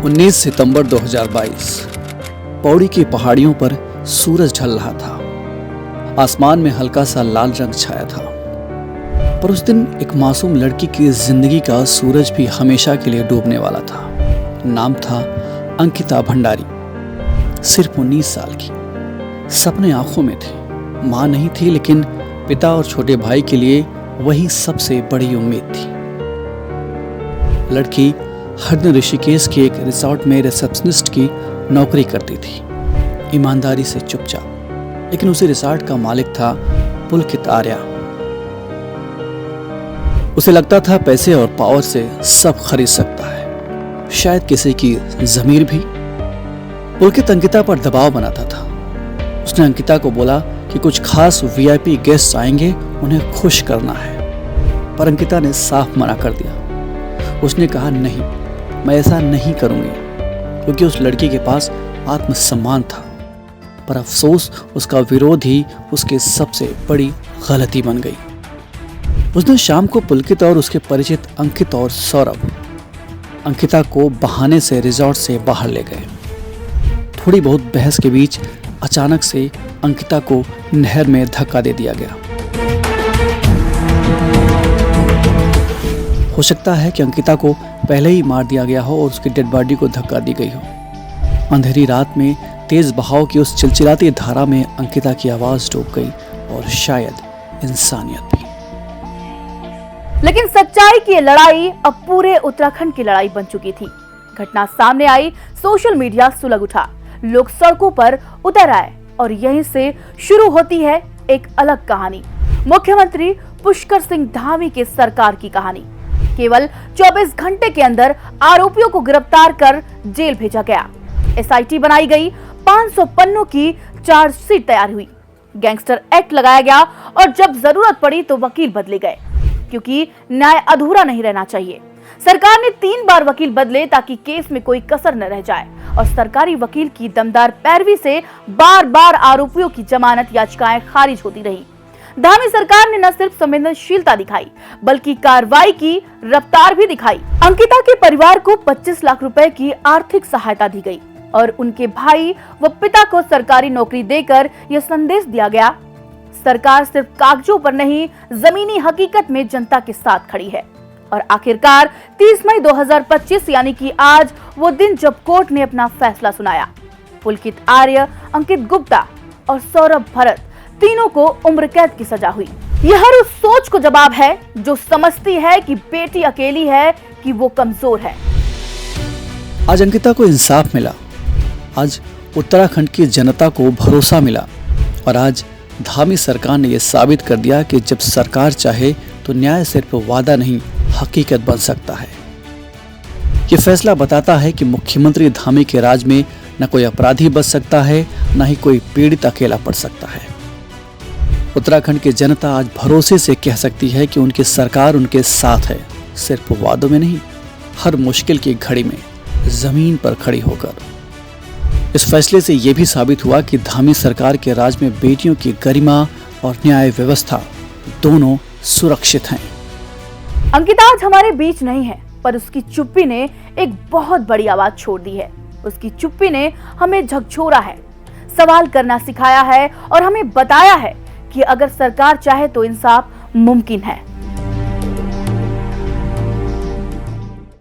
19 सितंबर 2022 पौड़ी की पहाड़ियों पर सूरज ढल रहा था। आसमान में हल्का सा लाल रंग छाया था। पर उस दिन एक मासूम लड़की की जिंदगी का सूरज भी हमेशा के लिए डूबने वाला था। नाम था अंकिता भंडारी। सिर्फ 19 साल की। सपने आंखों में थे। माँ नहीं थी, लेकिन पिता और छोटे भाई के लिए वही सबसे बड़ी उम्मीद थी। लड़की हर दिन ऋषिकेश के एक रिसोर्ट में रिसेप्शनिस्ट की नौकरी करती थी, ईमानदारी से चुपचाप। लेकिन उसी रिसोर्ट का मालिक था पुलकित आर्या। उसे लगता था पैसे और पावर से सब खरीद सकता है, शायद किसी की जमीर भी। पुलकित अंकिता पर दबाव बनाता था। उसने अंकिता को बोला कि कुछ खास वीआईपी गेस्ट आएंगे, उन्हें खुश करना है। पर अंकिता ने साफ मना कर दिया। उसने कहा, नहीं, मैं ऐसा नहीं करूंगी, क्योंकि उस लड़की के पास आत्मसम्मान था। पर अफसोस, उसका विरोध ही उसकी सबसे बड़ी गलती बन गई। उस दिन शाम को पुलकित और उसके परिचित अंकित और सौरभ अंकिता को बहाने से रिजॉर्ट से बाहर ले गए। थोड़ी बहुत बहस के बीच अचानक से अंकिता को नहर में धक्का दे दिया गया। हो सकता है कि अंकिता को पहले ही मार दिया गया हो और उसकी डेड बॉडी को धक्का दी गई हो। अंधेरी रात में तेज बहाव की उस चिलचिलाती धारा में अंकिता की आवाज डूब गई, और शायद इंसानियत भी। लेकिन सच्चाई की लड़ाई अब पूरे उत्तराखंड की लड़ाई बन चुकी थी। घटना सामने आई, सोशल मीडिया सुलग उठा, लोग सड़कों पर उतर आए, और यहीं से शुरू होती है एक अलग कहानी। मुख्यमंत्री पुष्कर सिंह धामी के सरकार की कहानी। केवल 24 घंटे के अंदर आरोपियों को गिरफ्तार कर जेल भेजा गया। एसआईटी बनाई गई, 500 पन्नों की चार्जशीट तैयार हुई, गैंगस्टर एक्ट लगाया गया, और जब जरूरत पड़ी तो वकील बदले गए, क्योंकि न्याय अधूरा नहीं रहना चाहिए। सरकार ने 3 बार वकील बदले ताकि केस में कोई कसर न रह जाए, और सरकारी वकील की दमदार पैरवी से बार बार आरोपियों की जमानत याचिकाएं खारिज होती रही। धामी सरकार ने न सिर्फ संवेदनशीलता दिखाई, बल्कि कार्रवाई की रफ्तार भी दिखाई। अंकिता के परिवार को 25 लाख रुपए की आर्थिक सहायता दी गई, और उनके भाई व पिता को सरकारी नौकरी देकर यह संदेश दिया गया, सरकार सिर्फ कागजों पर नहीं, जमीनी हकीकत में जनता के साथ खड़ी है। और आखिरकार 30 मई 2025 यानी कि आज वो दिन जब कोर्ट ने अपना फैसला सुनाया। पुलकित आर्य, अंकित गुप्ता और सौरभ भरत तीनों को उम्र कैद की सजा हुई। यह हर उस सोच को जवाब है जो समझती है कि बेटी अकेली है कि वो कमजोर है। आज अंकिता को इंसाफ मिला। आज उत्तराखंड की जनता को भरोसा मिला, और आज धामी सरकार ने यह साबित कर दिया कि जब सरकार चाहे तो न्याय सिर्फ वादा नहीं, हकीकत बन सकता है। ये फैसला बताता है कि मुख्यमंत्री धामी के राज में न कोई अपराधी बच सकता है, न ही कोई पीड़ित अकेला पड़ सकता है। उत्तराखंड की जनता आज भरोसे से कह सकती है कि उनकी सरकार उनके साथ है, सिर्फ वादों में नहीं, हर मुश्किल की घड़ी में जमीन पर खड़ी होकर। इस फैसले से यह भी साबित हुआ कि धामी सरकार के राज में बेटियों की गरिमा और न्याय व्यवस्था दोनों सुरक्षित हैं। अंकिता आज हमारे बीच नहीं है, पर उसकी चुप्पी ने एक बहुत बड़ी आवाज छोड़ दी है। उसकी चुप्पी ने हमें झकझोरा है, सवाल करना सिखाया है, और हमें बताया है कि अगर सरकार चाहे तो इंसाफ मुमकिन है।